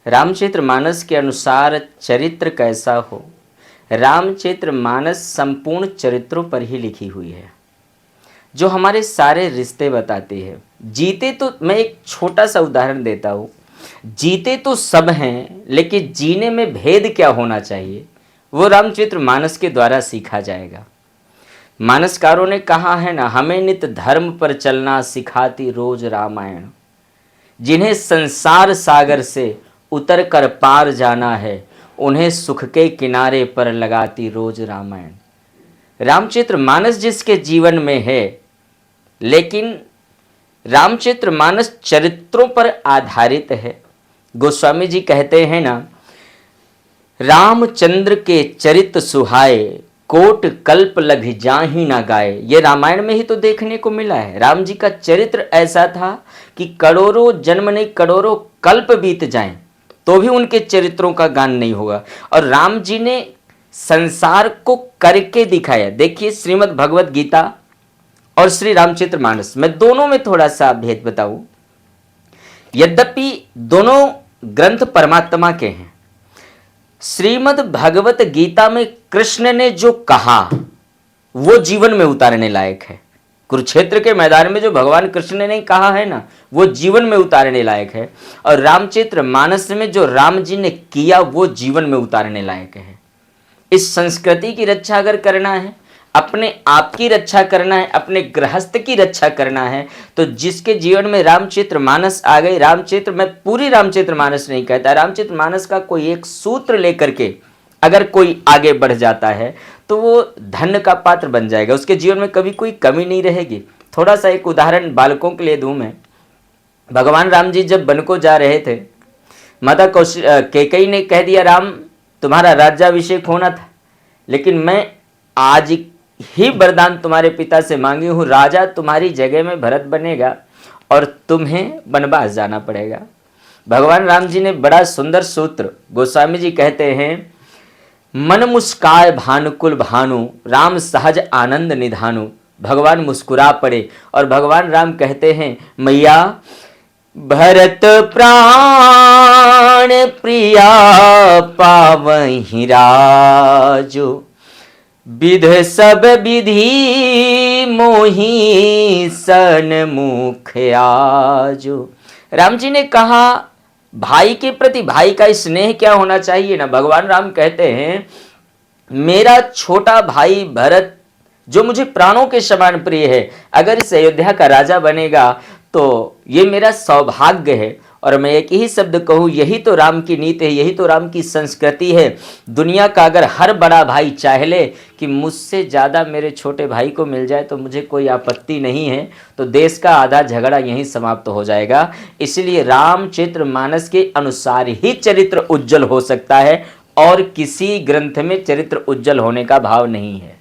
रामचरितमानस के अनुसार चरित्र कैसा हो। रामचरितमानस संपूर्ण चरित्रों पर ही लिखी हुई है, जो हमारे सारे रिश्ते बताते हैं। जीते तो, मैं एक छोटा सा उदाहरण देता हूँ, जीते तो सब हैं, लेकिन जीने में भेद क्या होना चाहिए वो रामचरितमानस के द्वारा सीखा जाएगा। मानसकारों ने कहा है ना, हमें नित धर्म पर चलना सिखाती रोज रामायण। जिन्हें संसार सागर से उतर कर पार जाना है, उन्हें सुख के किनारे पर लगाती रोज रामायण। रामचरितमानस जिसके जीवन में है, लेकिन रामचरितमानस चरित्रों पर आधारित है। गोस्वामी जी कहते हैं ना, रामचंद्र के चरित सुहाए, कोट कल्प लघि जाहि ना गाए। ये रामायण में ही तो देखने को मिला है। राम जी का चरित्र ऐसा था कि करोड़ों जन्म नहीं, करोड़ों कल्प बीत जाएं तो भी उनके चरित्रों का गान नहीं होगा। और राम जी ने संसार को करके दिखाया। देखिए, श्रीमद् भगवत गीता और श्री रामचरितमानस, मैं दोनों में थोड़ा सा भेद बताऊं। यद्यपि दोनों ग्रंथ परमात्मा के हैं, श्रीमद् भगवत गीता में कृष्ण ने जो कहा वो जीवन में उतारने लायक है। कुरुक्षेत्र के मैदान में जो भगवान कृष्ण ने कहा है ना, वो जीवन में उतारने लायक है। और रामचरितमानस में जो राम जी ने किया वो जीवन में उतारने लायक है। इस संस्कृति की रक्षा अगर करना है, अपने आप की रक्षा करना है, अपने गृहस्थ की रक्षा करना है, तो जिसके जीवन में रामचरितमानस आ गई, रामचरित्र, मैं पूरी रामचरितमानस नहीं कहता, रामचरितमानस का कोई एक सूत्र लेकर के अगर कोई आगे बढ़ जाता है तो वो धन का पात्र बन जाएगा। उसके जीवन में कभी कोई कमी नहीं रहेगी। थोड़ा सा एक उदाहरण बालकों के लिए दूं मैं। भगवान राम जी जब वन को जा रहे थे, माता कैकेयी ने कह दिया, राम तुम्हारा राज्याभिषेक होना था, लेकिन मैं आज ही वरदान तुम्हारे पिता से मांगी हूँ, राजा तुम्हारी जगह में भरत बनेगा और तुम्हें वनवास जाना पड़ेगा। भगवान राम जी ने बड़ा सुंदर सूत्र, गोस्वामी जी कहते हैं, मन मुस्काय भानुकुल भानु, राम सहज आनंद निधानु। भगवान मुस्कुरा पड़े और भगवान राम कहते हैं, मैया भरत प्राण प्रिया पावहि राजो, विध सब विधि मोहि सन्मुख आजो। राम जी ने कहा, भाई के प्रति भाई का स्नेह क्या होना चाहिए ना। भगवान राम कहते हैं, मेरा छोटा भाई भरत जो मुझे प्राणों के समान प्रिय है, अगर इस अयोध्या का राजा बनेगा तो ये मेरा सौभाग्य है। और मैं एक ही शब्द कहूँ, यही तो राम की नीति है, यही तो राम की संस्कृति है। दुनिया का अगर हर बड़ा भाई चाह ले कि मुझसे ज़्यादा मेरे छोटे भाई को मिल जाए तो मुझे कोई आपत्ति नहीं है, तो देश का आधा झगड़ा यहीं समाप्त हो जाएगा। इसलिए रामचरितमानस के अनुसार ही चरित्र उज्जवल हो सकता है और किसी ग्रंथ में चरित्र उज्जवल होने का भाव नहीं है।